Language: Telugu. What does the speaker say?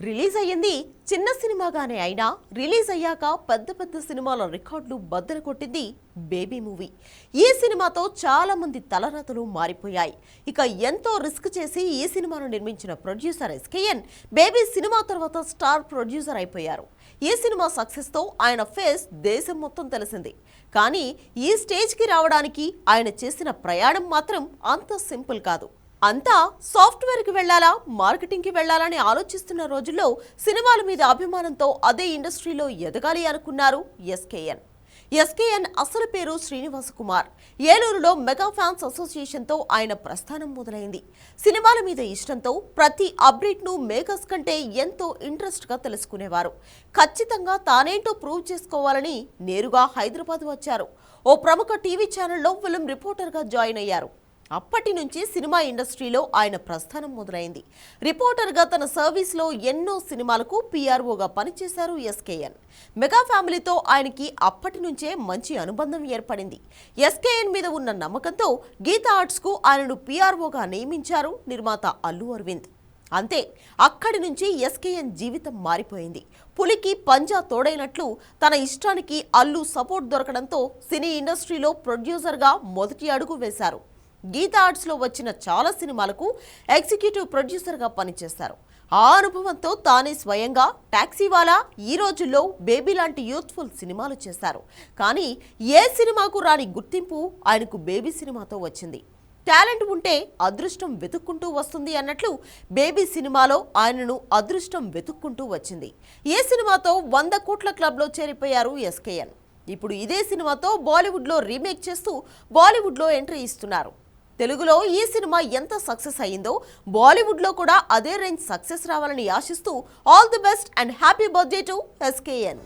రిలీజ్ అయ్యింది చిన్న సినిమాగానే అయినా రిలీజ్ అయ్యాక పెద్ద పెద్ద సినిమాల రికార్డులు బద్దలు కొట్టింది బేబీ మూవీ. ఈ సినిమాతో చాలా మంది తలరాతలు మారిపోయాయి. ఇక ఎంతో రిస్క్ చేసి ఈ సినిమాను నిర్మించిన ప్రొడ్యూసర్ ఎస్కేఎన్ బేబీ సినిమా తర్వాత స్టార్ ప్రొడ్యూసర్ అయిపోయారు. ఈ సినిమా సక్సెస్ తో ఆయన ఫేస్ దేశం మొత్తం తెలిసింది. కానీ ఈ స్టేజ్కి రావడానికి ఆయన చేసిన ప్రయాణం మాత్రం అంత సింపుల్ కాదు. అంతా సాఫ్ట్వేర్కి వెళ్లాలా, మార్కెటింగ్కి వెళ్లాలని ఆలోచిస్తున్న రోజుల్లో సినిమాల మీద అభిమానంతో అదే ఇండస్ట్రీలో ఎదగాలి అనుకున్నారు ఎస్కేఎన్. ఎస్కేఎన్ అసలు పేరు శ్రీనివాస కుమార్. ఏలూరులో మెగా ఫ్యాన్స్ అసోసియేషన్తో ఆయన ప్రస్థానం మొదలైంది. సినిమాల మీద ఇష్టంతో ప్రతి అప్డేట్ను మేకర్స్ కంటే ఎంతో ఇంట్రెస్ట్గా తెలుసుకునేవారు. ఖచ్చితంగా తానేంటో ప్రూవ్ చేసుకోవాలని నేరుగా హైదరాబాద్ వచ్చారు. ఓ ప్రముఖ టీవీ ఛానల్లో ఫిల్మ్ రిపోర్టర్గా జాయిన్ అయ్యారు. అప్పటి నుంచి సినిమా ఇండస్ట్రీలో ఆయన ప్రస్థానం మొదలైంది. రిపోర్టర్గా తన సర్వీస్లో ఎన్నో సినిమాలకు పీఆర్ఓగా పనిచేశారు ఎస్కేఎన్. మెగా ఫ్యామిలీతో ఆయనకి అప్పటి నుంచే మంచి అనుబంధం ఏర్పడింది. ఎస్కేఎన్ మీద ఉన్న నమ్మకంతో గీతా ఆర్ట్స్కు ఆయనను పీఆర్ఓగా నియమించారు నిర్మాత అల్లు అరవింద్. అంతే, అక్కడి నుంచి ఎస్కేఎన్ జీవితం మారిపోయింది. పులికి పంజా తోడైనట్లు తన ఇష్టానికి అల్లు సపోర్ట్ దొరకడంతో సినీ ఇండస్ట్రీలో ప్రొడ్యూసర్గా మొదటి అడుగు వేశారు. గీతా ఆర్ట్స్లో వచ్చిన చాలా సినిమాలకు ఎగ్జిక్యూటివ్ ప్రొడ్యూసర్గా పనిచేశారు. ఆ అనుభవంతో తానే స్వయంగా టాక్సీవాలా, ఈ రోజుల్లో బేబీ లాంటి యూత్ఫుల్ సినిమాలు చేశారు. కానీ ఏ సినిమాకు రాని గుర్తింపు ఆయనకు బేబీ సినిమాతో వచ్చింది. టాలెంట్ ఉంటే అదృష్టం వెతుక్కుంటూ వస్తుంది అన్నట్లు బేబీ సినిమాలో ఆయనను అదృష్టం వెతుక్కుంటూ వచ్చింది. ఈ సినిమాతో 100 కోట్ల క్లబ్లో చేరిపోయారు ఎస్కేఎన్. ఇప్పుడు ఇదే సినిమాతో బాలీవుడ్లో రీమేక్ చేస్తూ బాలీవుడ్లో ఎంట్రీ ఇస్తున్నారు. తెలుగులో ఈ సినిమా ఎంత సక్సెస్ అయ్యిందో బాలీవుడ్లో కూడా అదే రేంజ్ సక్సెస్ రావాలని ఆశిస్తూ all the best and happy birthday to SKN.